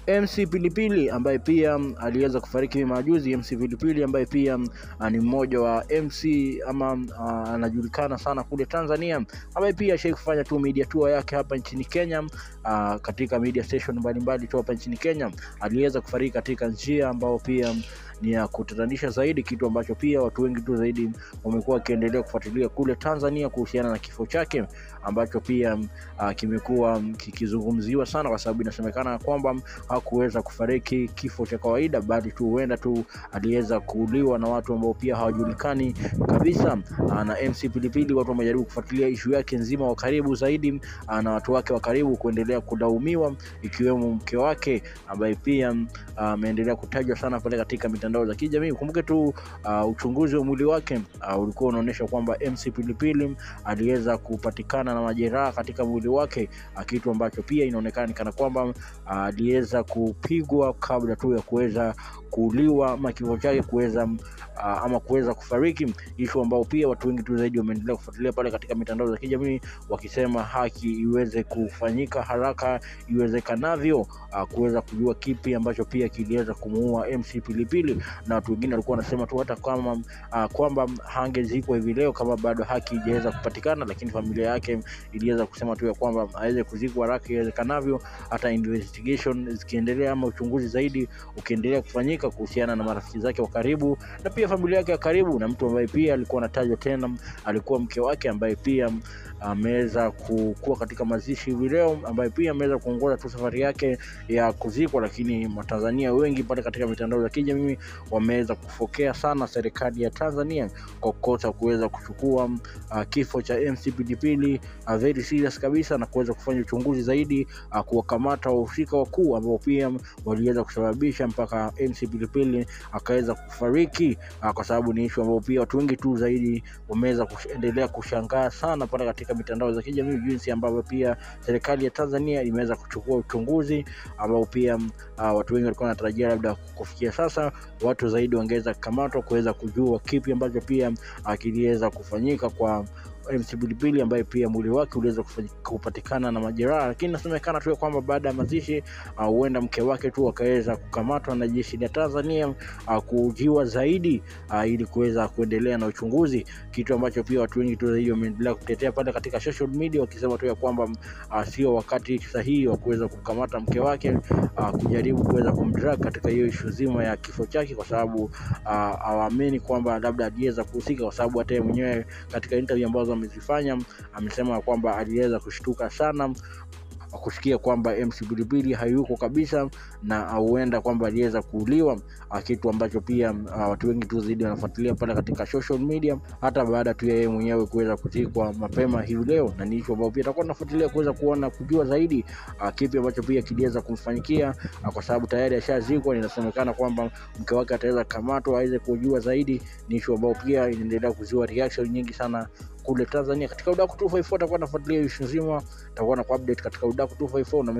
MC Pilipili ambaye pia aliweza kufariki hivi majuzi. MC Pilipili ambaye pia ni mmoja wa MC ama anajulikana sana kule Tanzania, ambaye pia ashai kufanya tu media tour yake hapa nchini Kenya, katika media station mbalimbali tu hapa nchini Kenya. Aliweza kufariki katika njia ambao pia ni ya kutatanisha zaidi, kitu ambacho pia watu wengi tu zaidi wamekuwa wakiendelea kufuatilia kule Tanzania kuhusiana na kifo chake, ambacho pia kimekuwa kikizungumziwa sana, kwa sababu inasemekana kwamba hakuweza kufariki kifo cha kawaida, bali tu huenda tu aliweza kuuliwa na watu ambao pia hawajulikani kabisa. Na MC Pilipili watu wamejaribu kufuatilia issue yake nzima wa karibu zaidi, na watu wake wa karibu kuendelea kulaumiwa, ikiwemo mke wake ambaye pia ameendelea kutajwa sana pale katika mitandao za kijamii. Kumbuke tu uchunguzi wa mwili wake ulikuwa unaonyesha kwamba MC Pilipili aliweza kupatikana na majeraha katika mwili wake, kitu ambacho pia inaonekana kana kwamba aliweza kupigwa kabla tu ya kuweza kuuliwa, ama kifo chake kuweza kufariki, issue ambao pia watu wengi tu zaidi wameendelea kufuatilia pale katika mitandao za kijamii, wakisema haki iweze kufanyika haraka iwezekanavyo, kuweza kujua kipi ambacho pia kiliweza kumuua MC Pilipili. Na watu wengine walikuwa wanasema tu hata kama kwamba hangezikwa hivi leo kama bado haki haijaweza kupatikana, lakini familia yake iliweza kusema tu ya kwamba aweze kuzikwa haraka iwezekanavyo, hata investigation zikiendelea ama uchunguzi zaidi ukiendelea kufanyika kuhusiana na marafiki zake wa karibu na pia familia yake ya karibu, na mtu ambaye pia alikuwa anatajwa tena alikuwa mke wake ambaye pia ameweza kuwa katika mazishi hivi leo, ambaye pia ameweza kuongoza tu safari yake ya kuzikwa. Lakini Watanzania wengi pale katika mitandao ya kijamii wameweza kufokea sana serikali ya Tanzania kwa kukosa kuweza kuchukua kifo cha MC Pilipili very serious kabisa, na kuweza kufanya uchunguzi zaidi, kuwakamata wahusika wakuu ambao pia waliweza kusababisha mpaka MC Pilipili akaweza kufariki, kwa sababu ni issue ambao pia watu wengi tu zaidi wameweza kuendelea kushangaa sana pale katika mitandao za kijamii, jinsi ambavyo pia serikali ya Tanzania imeweza kuchukua uchunguzi ambao pia watu wengi walikuwa wanatarajia labda kufikia sasa watu zaidi wangeweza kukamatwa kuweza kujua kipi ambacho pia kiliweza kufanyika kwa MC Pilipili ambaye pia mwili wake uliweza kupatikana na majeraha. Lakini inasemekana tu kwamba baada ya mazishi huenda mke wake tu akaweza kukamatwa na jeshi la Tanzania kujiwa zaidi, ili kuweza kuendelea na uchunguzi, kitu ambacho pia watu wengi tu zaidi wameendelea kutetea pale katika social media, wakisema tu kwamba sio wakati sahihi wa kuweza kukamata mke wake, kujaribu kuweza kumdrag katika hiyo issue nzima ya kifo chake, kwa sababu hawaamini kwamba labda aliweza kuhusika, kwa sababu hata yeye mwenyewe katika interview ambazo amezifanya amesema kwamba aliweza kushtuka sana kusikia kwamba MC Pilipili hayuko kabisa, na huenda kwamba aliweza kuuliwa, kitu ambacho pia watu wengi tu zaidi wanafuatilia pale katika social media, hata baada tu yeye mwenyewe kuweza kuzikwa mapema hivi leo. Na nicho ambao pia tutakuwa tunafuatilia kuweza kujua zaidi kipi ambacho pia kiliweza kumfanyikia, kwa sababu tayari ashazikwa. Inasemekana kwamba mke wake ataweza kamatwa aweze kujua zaidi, nicho ambao pia inaendelea kuzua reaction nyingi sana kule Tanzania. Katika Udaku 254 tutakuwa tunafuatilia issue nzima, tutakuwa na update katika Udaku 254 na